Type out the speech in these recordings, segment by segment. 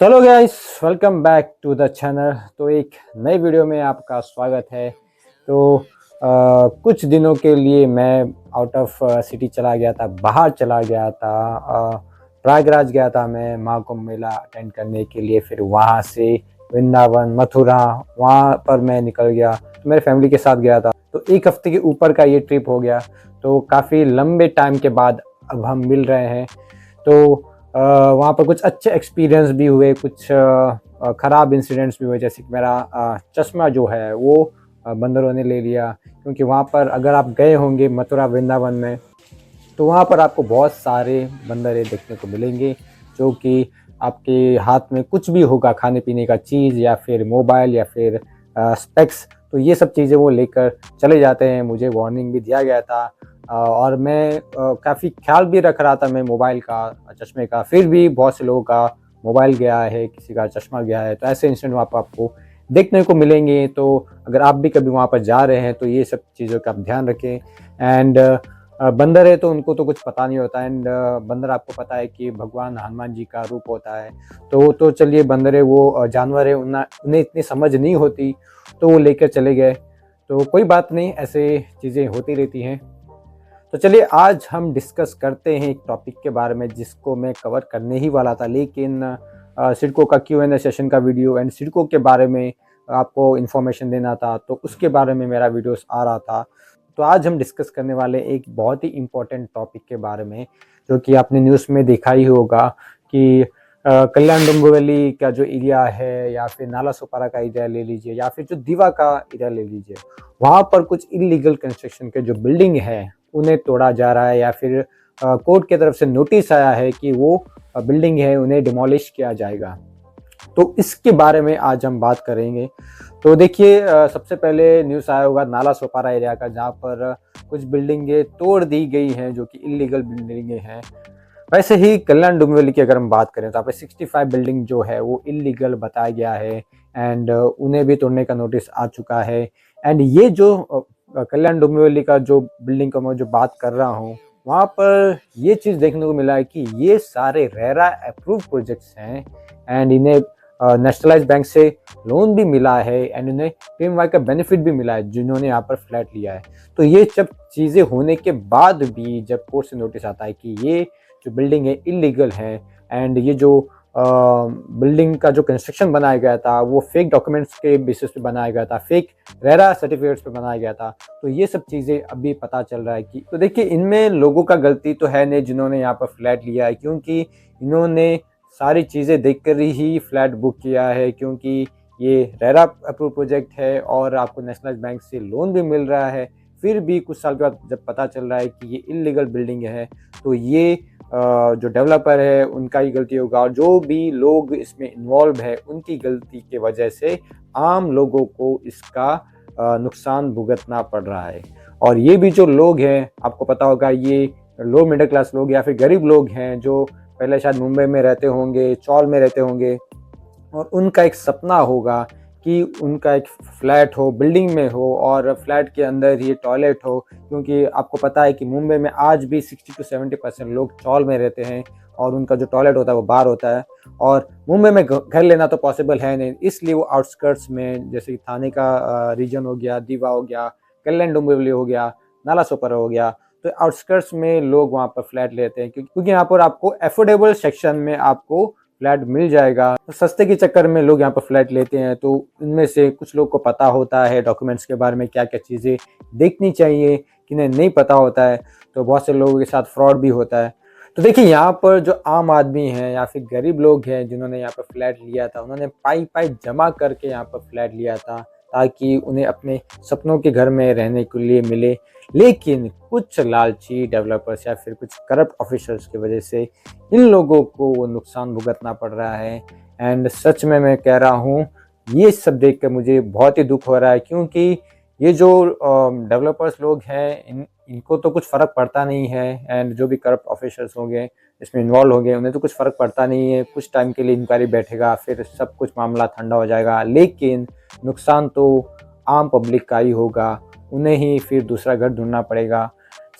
तो hello guys, welcome back to the channel. तो एक नई वीडियो में आपका स्वागत है। तो कुछ दिनों के लिए मैं आउट ऑफ सिटी चला गया था, बाहर चला गया था। प्रयागराज गया था मैं माँ कुंभ मेला अटेंड करने के लिए। फिर वहाँ से वृंदावन, मथुरा, वहाँ पर मैं निकल गया। तो मेरे फैमिली के साथ गया था। तो एक हफ्ते के ऊपर का ये ट्रिप हो गया। तो काफ़ी लंबे टाइम के बाद अब हम मिल रहे हैं। तो वहाँ पर कुछ अच्छे एक्सपीरियंस भी हुए, कुछ ख़राब इंसिडेंट्स भी हुए। जैसे कि मेरा चश्मा जो है वो बंदरों ने ले लिया। क्योंकि वहाँ पर अगर आप गए होंगे मथुरा वृंदावन में, तो वहाँ पर आपको बहुत सारे बंदरें देखने को मिलेंगे जो कि आपके हाथ में कुछ भी होगा, खाने पीने का चीज़ या फिर मोबाइल या फिर स्पेक्स, तो ये सब चीज़ें वो लेकर चले जाते हैं। मुझे वार्निंग भी दिया गया था और मैं काफ़ी ख्याल भी रख रहा था मैं मोबाइल का, चश्मे का। फिर भी बहुत से लोगों का मोबाइल गया है, किसी का चश्मा गया है। तो ऐसे इंसिडेंट वहाँ पर आपको देखने को मिलेंगे। तो अगर आप भी कभी वहाँ पर जा रहे हैं तो ये सब चीज़ों का आप ध्यान रखें। एंड बंदर है तो उनको तो कुछ पता नहीं होता। एंड बंदर आपको पता है कि भगवान हनुमान जी का रूप होता है। तो चलिए, बंदर है वो जानवर है, उन्हें इतनी समझ नहीं होती, तो वो लेकर चले गए। तो कोई बात नहीं, ऐसे चीज़ें होती रहती हैं। तो चलिए, आज हम डिस्कस करते हैं एक टॉपिक के बारे में जिसको मैं कवर करने ही वाला था, लेकिन सिडको का Q&A सेशन का वीडियो एंड सिडको के बारे में आपको इन्फॉर्मेशन देना था, तो उसके बारे में मेरा वीडियोस आ रहा था। तो आज हम डिस्कस करने वाले एक बहुत ही इम्पोर्टेंट टॉपिक के बारे में, जो कि आपने न्यूज़ में देखा ही होगा कि कल्याण डोंबिवली का जो एरिया है, या फिर नाला सोपारा का एरिया ले लीजिए, या फिर जो दीवा का एरिया ले लीजिए, वहाँ पर कुछ इलीगल कंस्ट्रक्शन के जो बिल्डिंग है उन्हें तोड़ा जा रहा है, या फिर कोर्ट की तरफ से नोटिस आया है कि वो बिल्डिंग है उन्हें डिमोलिश किया जाएगा। तो इसके बारे में आज हम बात करेंगे। तो देखिए, सबसे पहले न्यूज़ आया होगा नाला सोपारा एरिया का, जहाँ पर कुछ बिल्डिंगें तोड़ दी गई हैं जो कि इलीगल बिल्डिंगें हैं। वैसे ही कल्याण डोंबिवली की अगर हम बात करें तो यहाँ पे 65 बिल्डिंग जो है वो इलीगल बताया गया है। एंड उन्हें भी तोड़ने का नोटिस आ चुका है। एंड ये जो कल्याण डोंबिवली का जो बिल्डिंग का मैं जो बात कर रहा हूँ, वहाँ पर ये चीज़ देखने को मिला है कि ये सारे रेरा अप्रूव प्रोजेक्ट्स हैं। एंड इन्हें नेशनलाइज बैंक से लोन भी मिला है, एंड उन्हें PMY का बेनिफिट भी मिला है जिन्होंने यहाँ पर फ्लैट लिया है। तो ये सब चीज़ें होने के बाद भी जब कोर्ट से नोटिस आता है कि ये जो बिल्डिंग है इलीगल है, एंड ये जो बिल्डिंग का जो कंस्ट्रक्शन बनाया गया था वो फेक डॉक्यूमेंट्स के बेसिस पे बनाया गया था, फेक रेरा सर्टिफिकेट्स पे बनाया गया था, तो ये सब चीज़ें अभी पता चल रहा है कि, तो देखिए, इनमें लोगों का गलती तो है नहीं जिन्होंने यहाँ पर फ्लैट लिया है, क्योंकि इन्होंने सारी चीज़ें देख कर ही फ्लैट बुक किया है। क्योंकि ये रेरा अप्रूव प्रोजेक्ट है और आपको नेशनल बैंक से लोन भी मिल रहा है। फिर भी कुछ साल के बाद जब पता चल रहा है कि ये इलीगल बिल्डिंग है, तो ये जो डेवलपर है उनका ही गलती होगा, और जो भी लोग इसमें इन्वॉल्व है उनकी गलती के वजह से आम लोगों को इसका नुकसान भुगतना पड़ रहा है। और ये भी जो लोग हैं, आपको पता होगा, ये लो मिडिल क्लास लोग या फिर गरीब लोग हैं जो पहले शायद मुंबई में रहते होंगे, चौल में रहते होंगे, और उनका एक सपना होगा कि उनका एक फ्लैट हो, बिल्डिंग में हो, और फ्लैट के अंदर ही टॉयलेट हो। क्योंकि आपको पता है कि मुंबई में आज भी 60 to 70% लोग चौल में रहते हैं और उनका जो टॉयलेट होता है वो बाहर होता है। और मुंबई में घर लेना तो पॉसिबल है नहीं, इसलिए वो आउटस्कर्ट्स में, जैसे थाने का रीजन हो गया, दीवा हो गया, कल्याण डोंबिवली हो गया, नाला सोपारा हो गया, तो आउटस्कर्ट्स में लोग वहाँ पर फ्लैट लेते हैं, क्योंकि यहाँ पर आपको अफोर्डेबल सेक्शन में आपको फ्लैट मिल जाएगा। तो सस्ते के चक्कर में लोग यहाँ पर फ्लैट लेते हैं। तो इनमें से कुछ लोग को पता होता है डॉक्यूमेंट्स के बारे में, क्या क्या चीज़ें देखनी चाहिए, किन्हें नहीं पता होता है, तो बहुत से लोगों के साथ फ्रॉड भी होता है। तो देखिए, यहाँ पर जो आम आदमी हैं या फिर गरीब लोग हैं जिन्होंने यहाँ पर फ्लैट लिया था, उन्होंने पाई पाई जमा करके यहाँ पर फ्लैट लिया था ताकि उन्हें अपने सपनों के घर में रहने के लिए मिले। लेकिन कुछ लालची डेवलपर्स या फिर कुछ करप्ट ऑफिसर्स की वजह से इन लोगों को वो नुकसान भुगतना पड़ रहा है। एंड सच में मैं कह रहा हूँ, ये सब देख कर मुझे बहुत ही दुख हो रहा है, क्योंकि ये जो डेवलपर्स लोग हैं इनको तो कुछ फ़र्क पड़ता नहीं है। एंड जो भी करप्ट ऑफिसर्स होंगे, इसमें इन्वॉल्व होंगे, उन्हें तो कुछ फ़र्क पड़ता नहीं है। कुछ टाइम के लिए इंक्वायरी बैठेगा, फिर सब कुछ मामला ठंडा हो जाएगा, लेकिन नुकसान तो आम पब्लिक का ही होगा। उन्हें ही फिर दूसरा घर ढूंढना पड़ेगा।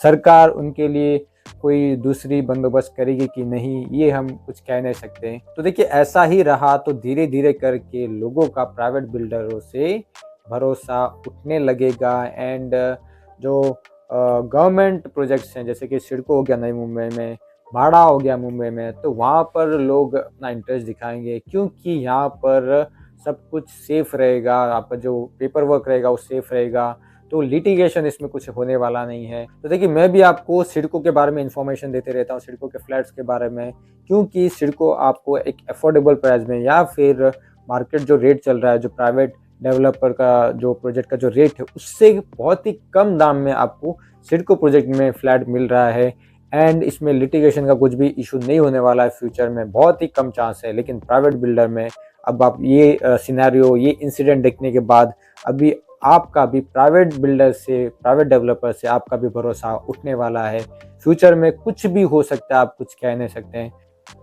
सरकार उनके लिए कोई दूसरी बंदोबस्त करेगी कि नहीं, ये हम कुछ कह नहीं सकते। तो देखिए ऐसा ही रहा तो धीरे धीरे करके लोगों का प्राइवेट बिल्डरों से भरोसा उठने लगेगा। एंड जो गवर्नमेंट प्रोजेक्ट्स हैं जैसे कि सिडको हो गया नई मुंबई में, भाड़ा हो गया मुंबई में, तो वहाँ पर लोग अपना इंटरेस्ट दिखाएंगे क्योंकि यहाँ पर सब कुछ सेफ रहेगा, आपका जो पेपर वर्क रहेगा वो सेफ रहेगा, तो लिटिगेशन इसमें कुछ होने वाला नहीं है। तो देखिए मैं भी आपको सिडको के बारे में इंफॉर्मेशन देते रहता हूँ, सिडको के फ्लैट्स के बारे में, क्योंकि सिडको आपको एक अफोर्डेबल प्राइस में या फिर मार्केट जो रेट चल रहा है, जो प्राइवेट डेवलपर का जो प्रोजेक्ट का जो रेट है उससे बहुत ही कम दाम में आपको सिडको प्रोजेक्ट में फ्लैट मिल रहा है। एंड इसमें लिटिगेशन का कुछ भी इशू नहीं होने वाला है फ्यूचर में, बहुत ही कम चांस है। लेकिन प्राइवेट बिल्डर में अब आप ये सिनेरियो, ये इंसिडेंट देखने के बाद अभी आपका भी प्राइवेट बिल्डर से, प्राइवेट डेवलपर से आपका भी भरोसा उठने वाला है। फ्यूचर में कुछ भी हो सकता है, आप कुछ कह नहीं सकते हैं।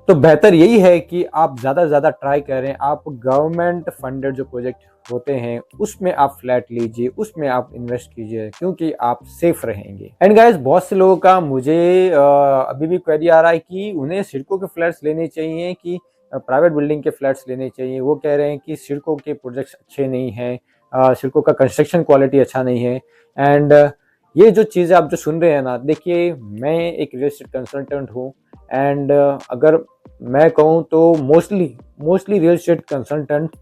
तो बेहतर यही है कि आप ज़्यादा से ज़्यादा ट्राई करें, आप गवर्नमेंट फंडेड जो प्रोजेक्ट होते हैं उसमें आप फ्लैट लीजिए, उसमें आप इन्वेस्ट कीजिए, क्योंकि आप सेफ रहेंगे। एंड गाइस बहुत से लोगों का मुझे अभी भी क्वेरी आ रहा है कि उन्हें सिडको के फ्लैट्स लेने चाहिए कि प्राइवेट बिल्डिंग के फ्लैट्स लेने चाहिए। वो कह रहे हैं कि सिडको के प्रोजेक्ट्स अच्छे नहीं हैं, सिडको का कंस्ट्रक्शन क्वालिटी अच्छा नहीं है। एंड ये जो चीज़ें आप जो सुन रहे हैं ना, देखिए मैं एक रियल एस्टेट कंसल्टेंट हूँ। एंड अगर मैं कहूँ तो मोस्टली रियल एस्टेट कंसल्टेंट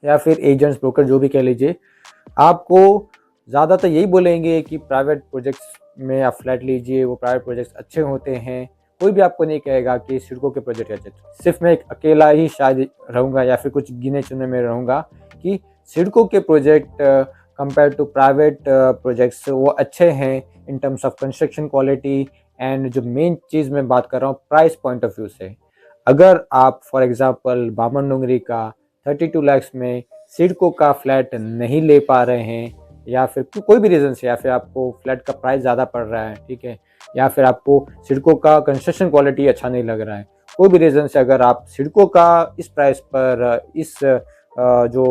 या फिर एजेंट्स, ब्रोकर, जो भी कह लीजिए, आपको ज़्यादातर यही बोलेंगे कि प्राइवेट प्रोजेक्ट्स में आप फ्लैट लीजिए, वो प्राइवेट प्रोजेक्ट्स अच्छे होते हैं। कोई भी आपको नहीं कहेगा कि सिडको के प्रोजेक्ट अच्छे। सिर्फ मैं एक अकेला ही शायद रहूँगा या फिर कुछ गिने चुने में रहूँगा कि सिडको के project compare to private projects वो अच्छे हैं in terms of construction quality. And जो मेन चीज़ मैं बात कर रहा हूँ प्राइस पॉइंट ऑफ व्यू से, अगर आप फॉर एग्जांपल बामन डोंगरी का 32 लाख में सिडको का फ्लैट नहीं ले पा रहे हैं, या फिर कोई भी रीज़न से, या फिर आपको फ्लैट का प्राइस ज़्यादा पड़ रहा है, ठीक है, या फिर आपको सिडको का कंस्ट्रक्शन क्वालिटी अच्छा नहीं लग रहा है, कोई भी रीज़न से अगर आप सिडको का इस प्राइस पर, इस जो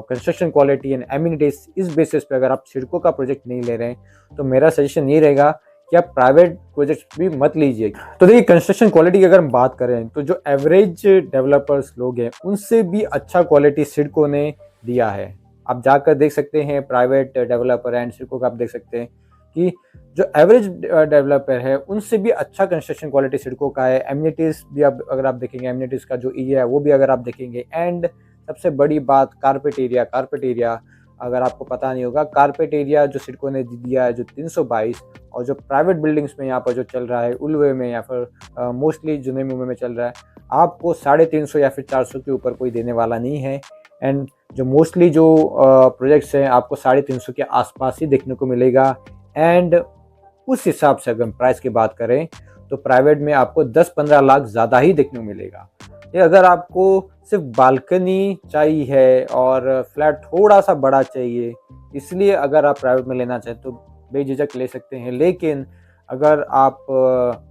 कंस्ट्रक्शन क्वालिटी एंड एमिनिटीज, इस बेसिस पे अगर आप सिडको का प्रोजेक्ट नहीं ले रहे हैं, तो मेरा सजेशन ये रहेगा कि आप प्राइवेट प्रोजेक्ट भी मत लीजिए। तो देखिए कंस्ट्रक्शन क्वालिटी की अगर हम बात करें तो जो एवरेज डेवलपर्स लोग हैं उनसे भी अच्छा क्वालिटी सिडको ने दिया है। आप जाकर देख सकते हैं प्राइवेट डेवलपर एंड सिडको का, आप देख सकते हैं कि जो एवरेज डेवलपर है उनसे भी अच्छा कंस्ट्रक्शन क्वालिटी सिडको का है। एमिनिटीज भी आप अगर आप देखेंगे, एमिनिटीज का जो एरिया है वो भी अगर आप देखेंगे। एंड सबसे बड़ी बात कारपेट एरिया अगर आपको पता नहीं होगा, कारपेट एरिया जो सिडको ने दिया है जो 322, और जो प्राइवेट बिल्डिंग्स में यहाँ पर जो चल रहा है उलवे में या फिर मोस्टली जो नई मुंबई में चल रहा है, आपको 350 या फिर 400 के ऊपर कोई देने वाला नहीं है। एंड जो मोस्टली जो प्रोजेक्ट्स हैं आपको 350 के आसपास ही देखने को मिलेगा। एंड उस हिसाब से अगर हम प्राइस की बात करें तो प्राइवेट में आपको 10-15 लाख ज़्यादा ही देखने को मिलेगा। ये अगर आपको सिर्फ बालकनी चाहिए है और फ्लैट थोड़ा सा बड़ा चाहिए, इसलिए अगर आप प्राइवेट में लेना चाहें तो बेझिझक ले सकते हैं। लेकिन अगर आप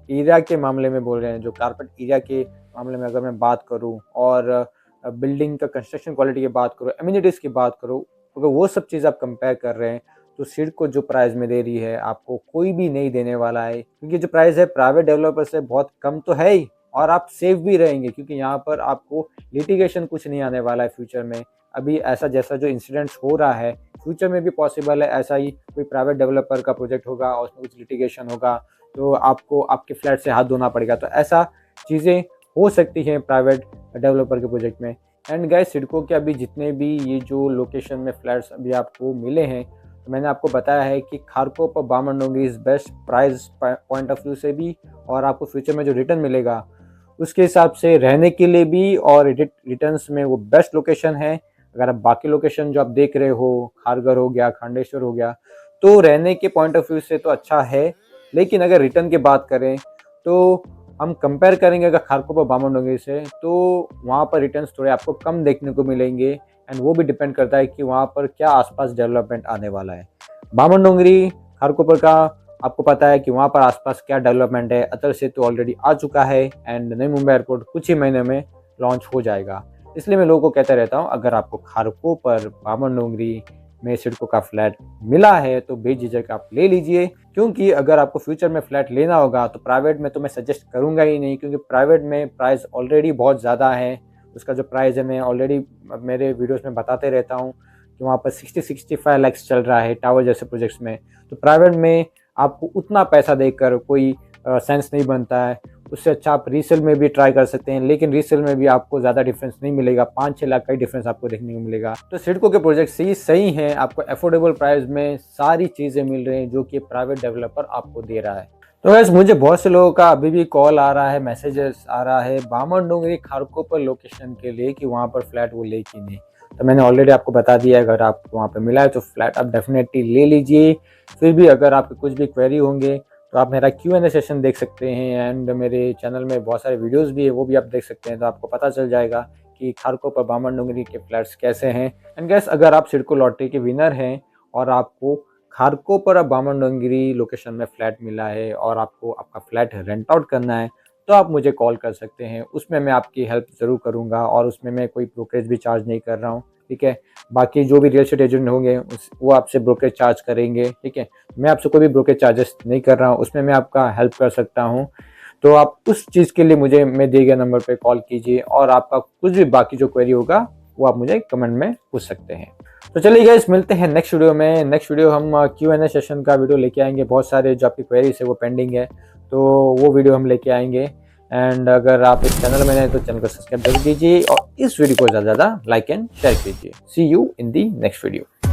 एरिया के मामले में बोल रहे हैं, जो कारपेट एरिया के मामले में अगर मैं बात करूं, और बिल्डिंग का कंस्ट्रक्शन क्वालिटी की बात करूं, एमिनिटीज़ की बात करूं, अगर वो सब चीज़ आप कंपेयर कर रहे हैं तो सिडको जो प्राइस में दे रही है आपको कोई भी नहीं देने वाला है, क्योंकि जो प्राइस है प्राइवेट डेवलपर से बहुत कम तो है ही, और आप सेफ भी रहेंगे क्योंकि यहाँ पर आपको लिटिगेशन कुछ नहीं आने वाला है फ्यूचर में। अभी ऐसा जैसा जो इंसिडेंट्स हो रहा है फ्यूचर में भी पॉसिबल है ऐसा ही कोई प्राइवेट डेवलपर का प्रोजेक्ट होगा और उसमें कुछ लिटिगेशन होगा तो आपको आपके फ्लैट से हाथ धोना पड़ेगा। तो ऐसा चीज़ें हो सकती हैं प्राइवेट डेवलपर के प्रोजेक्ट में। एंड गाइस सिडको के अभी जितने भी ये जो लोकेशन में फ्लैट्स अभी आपको मिले हैं, तो मैंने आपको बताया है कि Kharkopar Baman Dongri is best price point of view से भी, और आपको फ्यूचर में जो रिटर्न मिलेगा उसके हिसाब से रहने के लिए भी, और रिटर्न्स में वो बेस्ट लोकेशन है। अगर आप बाकी लोकेशन जो आप देख रहे हो, खारघर हो गया, खांडेश्वर हो गया, तो रहने के पॉइंट ऑफ व्यू से तो अच्छा है, लेकिन अगर रिटर्न की बात करें तो हम कंपेयर करेंगे अगर खारकोपर बामन डोंगरी से, तो वहाँ पर रिटर्न्स थोड़े आपको कम देखने को मिलेंगे। एंड वो भी डिपेंड करता है कि वहाँ पर क्या आसपास डेवलपमेंट आने वाला है। बामन डोंगरी, खारकोपर का आपको पता है कि वहाँ पर आसपास क्या डेवलपमेंट है। अतल सेतु ऑलरेडी आ चुका है एंड नई मुंबई एयरपोर्ट कुछ ही महीने में लॉन्च हो जाएगा। इसलिए मैं लोगों को कहता रहता हूँ, अगर आपको खारकोपर, बामन डोंगरी में सिडको का फ्लैट मिला है तो बेझिझक आप ले लीजिए, क्योंकि अगर आपको फ्यूचर में फ्लैट लेना होगा तो प्राइवेट में तो मैं सजेस्ट करूंगा ही नहीं, क्योंकि प्राइवेट में प्राइस ऑलरेडी बहुत ज़्यादा है। उसका जो प्राइस है मैं ऑलरेडी मेरे वीडियोस में बताते रहता हूँ कि वहाँ पर 60-65 लाख चल रहा है टावर जैसे प्रोजेक्ट्स में। तो प्राइवेट में आपको उतना पैसा देकर कोई सेंस नहीं बनता है। उससे अच्छा आप रीसेल में भी ट्राई कर सकते हैं, लेकिन रीसेल में भी आपको ज़्यादा डिफरेंस नहीं मिलेगा, 5-6 लाख का ही डिफरेंस आपको देखने को मिलेगा। तो सिडको के प्रोजेक्ट सही हैं, आपको अफोर्डेबल प्राइस में सारी चीज़ें मिल रही हैं जो कि प्राइवेट डेवलपर आपको दे रहा है। तो वैसे मुझे बहुत से लोगों का अभी भी कॉल आ रहा है, मैसेजेस आ रहा है बामनडोंगरी खारकोपर लोकेशन के लिए कि वहाँ पर फ्लैट वो ले कि नहीं। तो मैंने ऑलरेडी आपको बता दिया है, अगर आपको वहाँ पर मिला है तो फ्लैट आप डेफिनेटली ले लीजिए। फिर भी अगर आपके कुछ भी क्वेरी होंगे तो आप मेरा Q&A सेशन देख सकते हैं, एंड मेरे चैनल में बहुत सारे वीडियोस भी है, वो भी आप देख सकते हैं। तो आपको पता चल जाएगा कि खारकोपर बामनडोंगरी के फ्लैट्स कैसे हैं। एंड गैस, अगर आप सिडको लॉटरी के विनर हैं और आपको खारकोपर और बामनडोंगरी लोकेशन में फ्लैट मिला है और आपको आपका फ्लैट रेंट आउट करना है तो आप मुझे कॉल कर सकते हैं। उसमें मैं आपकी हेल्प ज़रूर करूँगा और उसमें मैं कोई ब्रोकरेज भी चार्ज नहीं कर रहा हूँ, ठीक है। बाकी जो भी रियल एस्टेट एजेंट होंगे वो आपसे ब्रोकरेज चार्ज करेंगे, ठीक है। मैं आपसे कोई भी ब्रोकरेज चार्जेस नहीं कर रहा हूँ, उसमें मैं आपका हेल्प कर सकता हूँ। तो आप उस चीज़ के लिए मुझे मैं दिए गए नंबर पे कॉल कीजिए, और आपका कुछ भी बाकी जो क्वेरी होगा वो आप मुझे कमेंट में पूछ सकते हैं। तो चलिए गाइस, मिलते हैं नेक्स्ट वीडियो में। नेक्स्ट वीडियो हम Q&A सेशन का वीडियो लेके आएंगे। बहुत सारे जो आपकी क्वेरीज है वो पेंडिंग है, तो वो वीडियो हम लेके आएंगे। एंड अगर आप इस चैनल में नए तो चैनल को सब्सक्राइब जरूर कीजिए और इस वीडियो को ज़्यादा से ज़्यादा लाइक एंड शेयर कीजिए। See you in the next video.